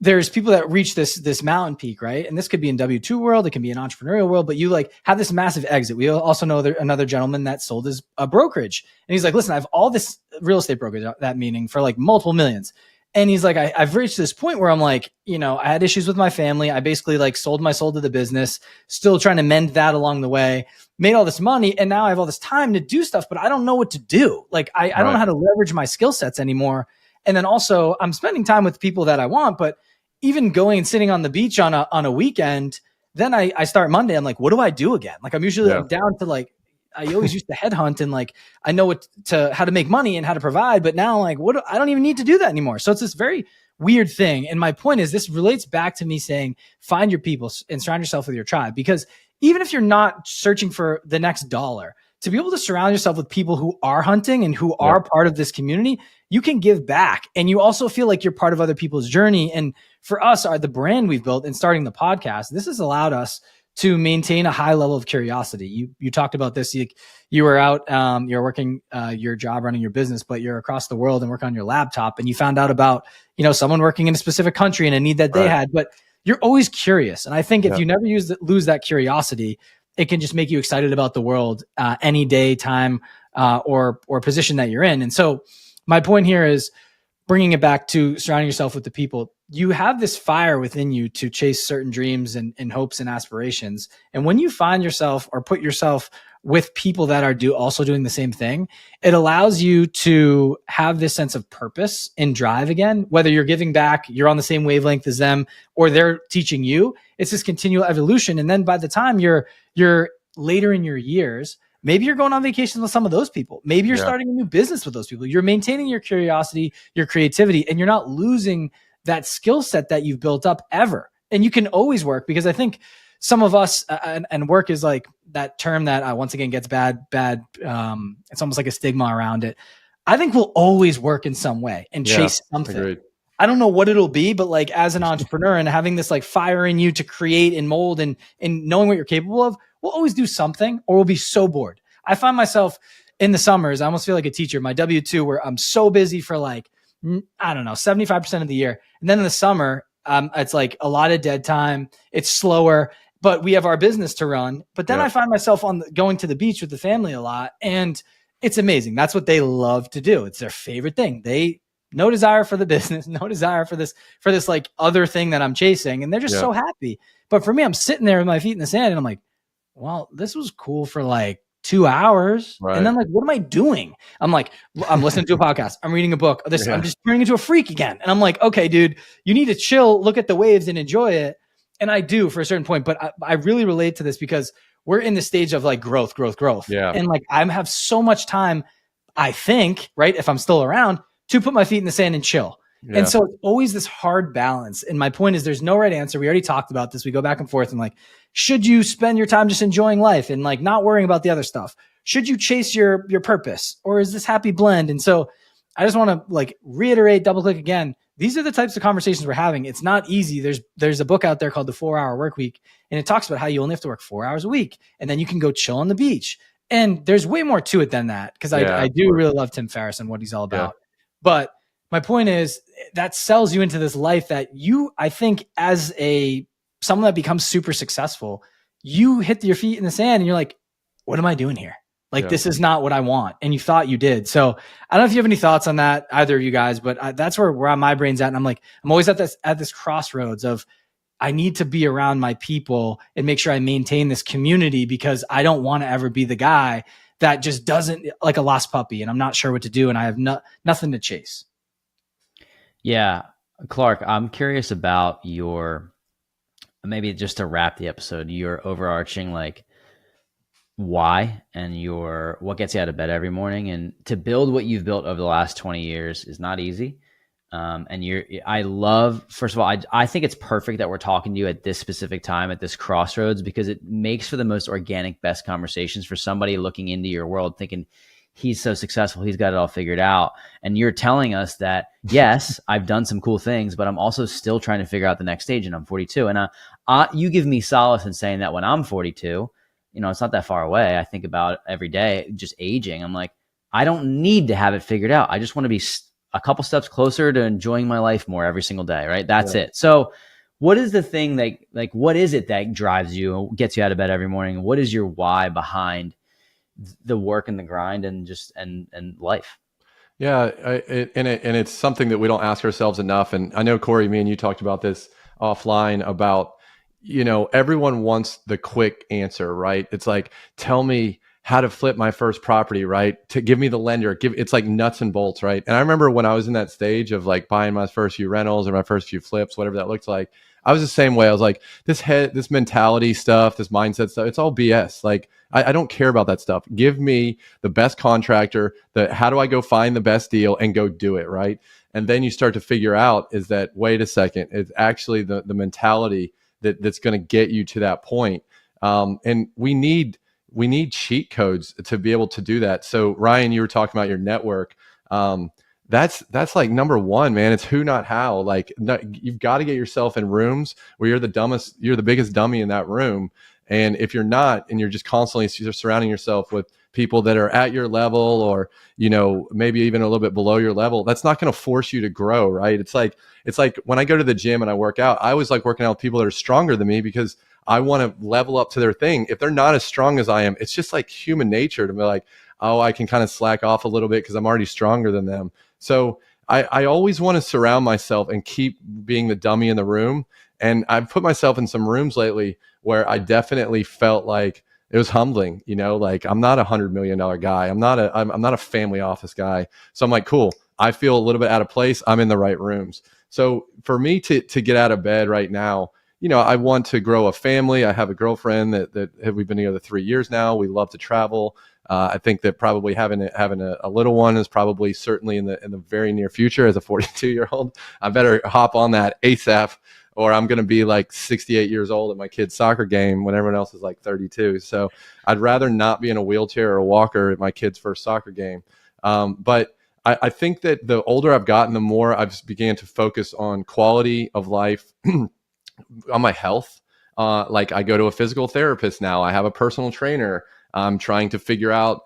there's people that reach this mountain peak, right? And this could be in W-2 world, it can be an entrepreneurial world, but you like have this massive exit. We also know another gentleman that sold his brokerage, and he's like, listen, I have all this real estate brokerage, that meaning for like multiple millions. And he's like, I've reached this point where I'm like, I had issues with my family. I basically like sold my soul to the business, still trying to mend that along the way, made all this money. And now I have all this time to do stuff, but I don't know what to do. Like, I don't know how to leverage my skill sets anymore. And then also I'm spending time with people that I want, but even going and sitting on the beach on a weekend, then I start Monday. I'm like, what do I do again? Like, I'm usually down to like, I always used to headhunt, and like, I know how to make money and how to provide, but now like, I don't even need to do that anymore. So it's this very weird thing. And my point is, this relates back to me saying, find your people and surround yourself with your tribe, because even if you're not searching for the next dollar, to be able to surround yourself with people who are hunting and who are part of this community, you can give back. And you also feel like you're part of other people's journey. And for us, the brand we've built and starting the podcast, this has allowed us to maintain a high level of curiosity. You talked about this. You were out, you're working your job, running your business, but you're across the world and work on your laptop, and you found out about, someone working in a specific country and a need that they had, but you're always curious. And I think if you never lose that curiosity, it can just make you excited about the world any day, time, or position that you're in. And so my point here is bringing it back to surrounding yourself with the people. You have this fire within you to chase certain dreams and hopes and aspirations. And when you find yourself or put yourself with people that are also doing the same thing, it allows you to have this sense of purpose and drive again, whether you're giving back, you're on the same wavelength as them, or they're teaching you. It's this continual evolution. And then by the time you're later in your years, maybe you're going on vacation with some of those people. Maybe you're starting a new business with those people. You're maintaining your curiosity, your creativity, and you're not losing that skill set that you've built up ever. And you can always work, because I think some of us, and work is like that term that once again gets bad. It's almost like a stigma around it. I think we'll always work in some way and chase something. Agreed. I don't know what it'll be, but like as an entrepreneur and having this like fire in you to create and mold and knowing what you're capable of, we'll always do something, or we'll be so bored. I find myself in the summers, I almost feel like a teacher, my W-2, where I'm so busy for like I don't know, 75% of the year. And then in the summer, it's like a lot of dead time. It's slower, but we have our business to run. But then I find myself going to the beach with the family a lot, and it's amazing. That's what they love to do. It's their favorite thing. They no desire for the business, no desire for this like other thing that I'm chasing, and they're just so happy. But for me, I'm sitting there with my feet in the sand, and I'm like, well, this was cool for like 2 hours. Right. And then like, what am I doing? I'm like, I'm listening to a podcast. I'm reading a book. I'm just turning into a freak again. And I'm like, okay, dude, you need to chill, look at the waves and enjoy it. And I do for a certain point, but I really relate to this because we're in the stage of like growth. Yeah. And like, I have so much time, I think, right, if I'm still around, to put my feet in the sand and chill. Yeah. And so it's always this hard balance. And my point is there's no right answer. We already talked about this. We go back and forth and like, should you spend your time just enjoying life and like not worrying about the other stuff? Should you chase your purpose, or is this happy blend? And so I just want to like reiterate, double click again. These are the types of conversations we're having. It's not easy. There's a book out there called The 4-Hour Workweek, and it talks about how you only have to work 4 hours a week and then you can go chill on the beach. And there's way more to it than that. Cause I do really love Tim Ferriss and what he's all about. Yeah. But my point is that sells you into this life that I think as someone that becomes super successful, you hit your feet in the sand and you're like, what am I doing here? Like, this is not what I want. And you thought you did. So I don't know if you have any thoughts on that, either of you guys, but that's where my brain's at. And I'm like, I'm always at this crossroads of, I need to be around my people and make sure I maintain this community, because I don't want to ever be the guy that just doesn't, like a lost puppy, and I'm not sure what to do and I have nothing to chase. Yeah. Clark, I'm curious about maybe just to wrap the episode, your overarching like why and what gets you out of bed every morning. And to build what you've built over the last 20 years is not easy. First of all, I think it's perfect that we're talking to you at this specific time, at this crossroads, because it makes for the most organic, best conversations for somebody looking into your world thinking, he's so successful, he's got it all figured out. And you're telling us that, yes, I've done some cool things, but I'm also still trying to figure out the next stage, and I'm 42. And you give me solace in saying that when I'm 42, it's not that far away. I think about every day, just aging. I'm like, I don't need to have it figured out. I just want to be a couple steps closer to enjoying my life more every single day, right? That's it. So what is the thing that, like, what is it that drives you, gets you out of bed every morning? What is your why behind the work and the grind and just and life? Yeah, it's something that we don't ask ourselves enough. And I know, Corey, me and you talked about this offline about, everyone wants the quick answer, right? It's like, tell me how to flip my first property, right? To give me the lender, it's like nuts and bolts, right? And I remember when I was in that stage of like buying my first few rentals or my first few flips, whatever that looked like, I was the same way. I was like, this mentality stuff, this mindset stuff, it's all BS. Like, I don't care about that stuff. Give me the best contractor, how do I go find the best deal and go do it, right? And then you start to figure out is that, wait a second, it's actually the mentality that's going to get you to that point. And we need cheat codes to be able to do that. So Ryan, you were talking about your network. That's like number one, man. It's who, not how. Like, you've got to get yourself in rooms where you're the biggest dummy in that room. And if you're not, and you're just constantly surrounding yourself with people that are at your level or, maybe even a little bit below your level, that's not going to force you to grow, right? It's like when I go to the gym and I work out, I always like working out with people that are stronger than me because I want to level up to their thing. If they're not as strong as I am, it's just like human nature to be like, oh, I can kind of slack off a little bit because I'm already stronger than them. So I always want to surround myself and keep being the dummy in the room. And I've put myself in some rooms lately where I definitely felt like it was humbling, like I'm not $100 million guy. I'm not a family office guy. So I'm like, cool. I feel a little bit out of place. I'm in the right rooms. So for me to get out of bed right now, I want to grow a family. I have a girlfriend that we've been together 3 years now. We love to travel. I think that probably having a little one is probably certainly in the very near future. As a 42-year-old, I better hop on that ASAP, or I'm going to be like 68 years old at my kid's soccer game when everyone else is like 32. So I'd rather not be in a wheelchair or a walker at my kid's first soccer game. But I think that the older I've gotten, the more I've began to focus on quality of life, on my health. Like I go to a physical therapist now. I have a personal trainer. I'm trying to figure out,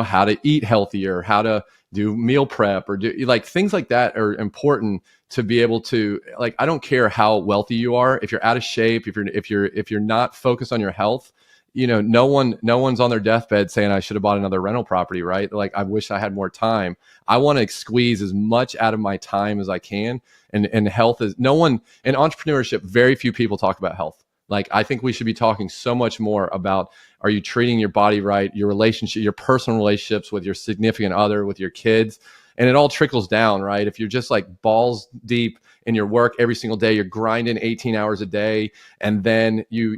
how to eat healthier, how to do meal prep, or do like things like that are important to be able to, like, I don't care how wealthy you are. If you're out of shape, if you're not focused on your health, no one's on their deathbed saying I should have bought another rental property, right? Like, I wish I had more time. I want to squeeze as much out of my time as I can. And health is, no one in entrepreneurship, very few people talk about health. Like, I think we should be talking so much more about, are you treating your body right, your relationship, your personal relationships with your significant other, with your kids? And it all trickles down, right? If you're just like balls deep in your work every single day, you're grinding 18 hours a day, and then you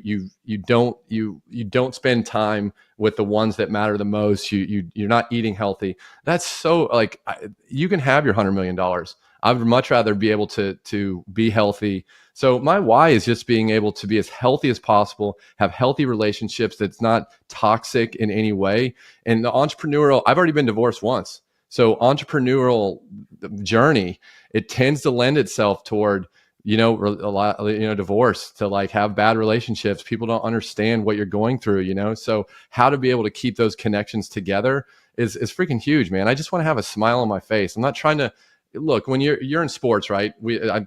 don't spend time with the ones that matter the most. You're not eating healthy. That's so, like, you can have your $100 million. I would much rather be able to be healthy. So my why is just being able to be as healthy as possible, have healthy relationships that's not toxic in any way. And the entrepreneurial, I've already been divorced once. So entrepreneurial journey, it tends to lend itself toward, a lot, divorce, to like have bad relationships. People don't understand what you're going through, so how to be able to keep those connections together is freaking huge, man. I just want to have a smile on my face. I'm not trying to, look, when you're in sports, right?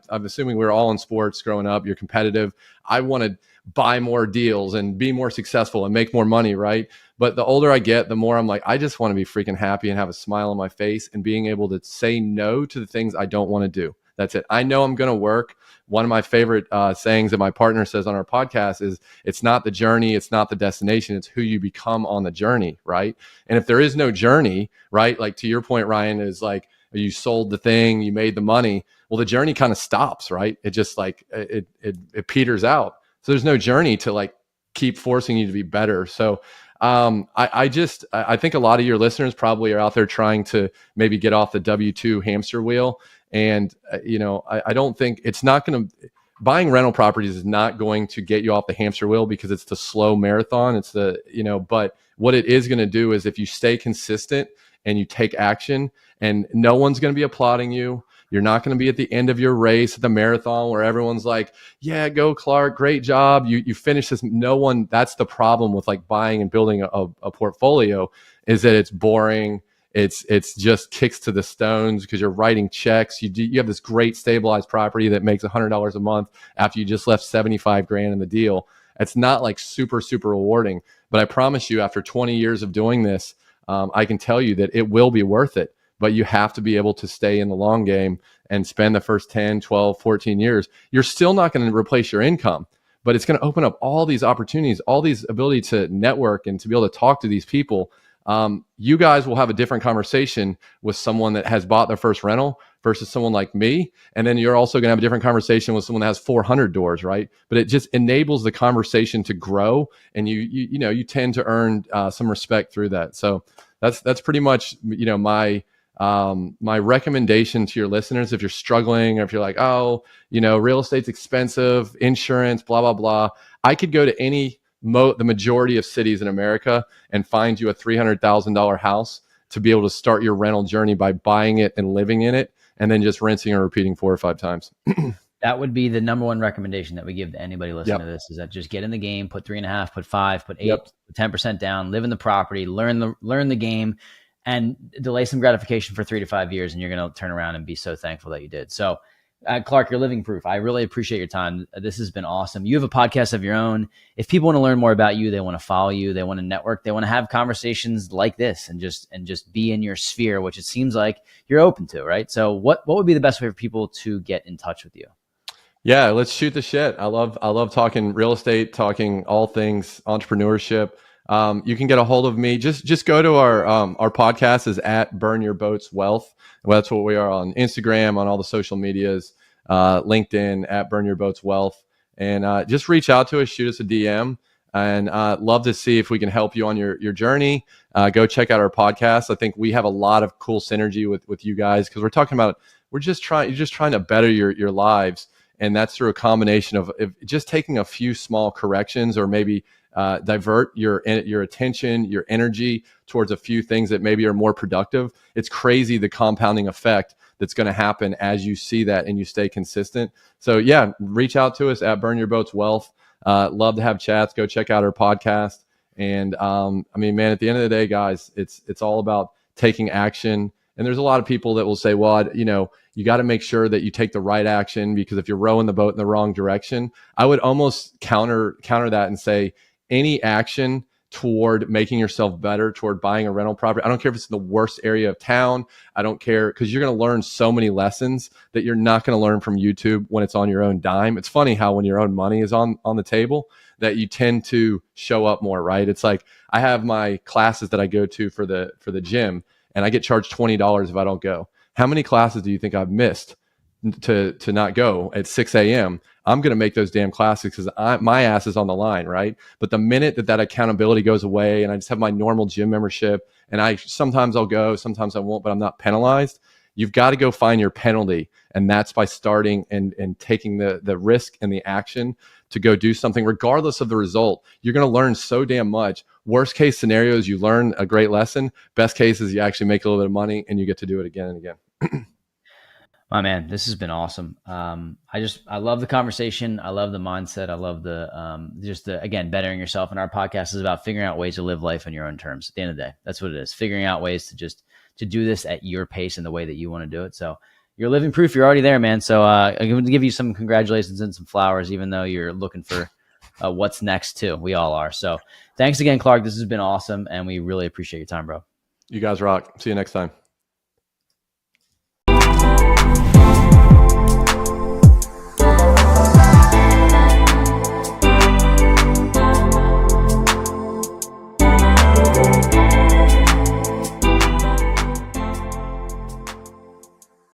I'm assuming we're all in sports growing up. You're competitive. I want to buy more deals and be more successful and make more money, right? But the older I get, the more I'm like, I just want to be freaking happy and have a smile on my face and being able to say no to the things I don't want to do. That's it. I know I'm going to work. One of my favorite sayings that my partner says on our podcast is, it's not the journey, it's not the destination, it's who you become on the journey, right? And if there is no journey, right? Like, to your point, Ryan, is like, you sold the thing, you made the money. Well, the journey kind of stops, right? It just like, it peters out. So there's no journey to like keep forcing you to be better. So I think a lot of your listeners probably are out there trying to maybe get off the W-2 hamster wheel. And, I don't think it's not going to, buying rental properties is not going to get you off the hamster wheel, because it's the slow marathon. It's the, but what it is going to do is, if you stay consistent and you take action, and no one's going to be applauding you. You're not going to be at the end of your race at the marathon where everyone's like, yeah, go Clark, great job. You finished this. No one, that's the problem with like buying and building a portfolio, is that it's boring. It's just kicks to the stones, because you're writing checks. You have this great stabilized property that makes $100 a month after you just left 75 grand in the deal. It's not like super, super rewarding, but I promise you, after 20 years of doing this, I can tell you that it will be worth it. But you have to be able to stay in the long game and spend the first 10, 12, 14 years. You're still not going to replace your income, but it's going to open up all these opportunities, all these ability to network and to be able to talk to these people. You guys will have a different conversation with someone that has bought their first rental versus someone like me. And then you're also going to have a different conversation with someone that has 400 doors, right? But it just enables the conversation to grow, and you tend to earn some respect through that. So that's pretty much, my recommendation to your listeners. If you're struggling, or if you're like, oh, real estate's expensive, insurance, blah, blah, blah, I could go to the majority of cities in America and find you a $300,000 house to be able to start your rental journey by buying it and living in it, and then just rinsing and repeating 4 or 5 times. That would be the number one recommendation that we give to anybody listening to this, is that just get in the game, put 3.5, put 5, put 8, put 10% down, live in the property, learn the game, and delay some gratification for 3 to 5 years, and you're going to turn around and be so thankful that you did. So, Clark, you're living proof. I really appreciate your time. This has been awesome. You have a podcast of your own. If people want to learn more about you, they want to follow you, they want to network, they want to have conversations like this, and just be in your sphere, which it seems like you're open to, right? So what would be the best way for people to get in touch with you? Yeah, let's shoot the shit. I love talking real estate, talking all things entrepreneurship. You can get a hold of me. Just go to our podcast is at Burn Your Boats Wealth. Well, that's what we are on Instagram, on all the social medias, LinkedIn at Burn Your Boats Wealth, and just reach out to us, shoot us a DM, and love to see if we can help you on your journey. Go check out our podcast. I think we have a lot of cool synergy with you guys, because you're just trying to better your lives, and that's through a combination of just taking a few small corrections, or maybe divert your attention, your energy towards a few things that maybe are more productive. It's crazy the compounding effect that's going to happen as you see that and you stay consistent. So yeah, reach out to us at Burn Your Boats Wealth. Love to have chats. Go check out our podcast, And I mean, man, at the end of the day, guys, it's all about taking action. And there's a lot of people that will say, well, you got to make sure that you take the right action, because if you're rowing the boat in the wrong direction, I would almost counter that and say any action toward making yourself better, toward buying a rental property. I don't care if it's in the worst area of town. I don't care, because you're going to learn so many lessons that you're not going to learn from YouTube when it's on your own dime. It's funny how when your own money is on the table that you tend to show up more, right? It's like I have my classes that I go to for the gym, and I get charged $20 if I don't go. How many classes do you think I've missed to not go at 6 a.m.? I'm going to make those damn classes because my ass is on the line, right? But the minute that accountability goes away and I just have my normal gym membership, and sometimes I'll go, sometimes I won't, but I'm not penalized. You've got to go find your penalty. And that's by starting and taking the risk and the action to go do something, regardless of the result. You're going to learn so damn much. Worst case scenarios, you learn a great lesson. Best case is you actually make a little bit of money and you get to do it again and again. My man, this has been awesome. I love the conversation. I love the mindset. I love again, bettering yourself. And our podcast is about figuring out ways to live life on your own terms. At the end of the day, that's what it is. Figuring out ways to do this at your pace and the way that you want to do it. So you're living proof. You're already there, man. So I'm going to give you some congratulations and some flowers, even though you're looking for what's next too. We all are. So thanks again, Clark. This has been awesome. And we really appreciate your time, bro. You guys rock. See you next time.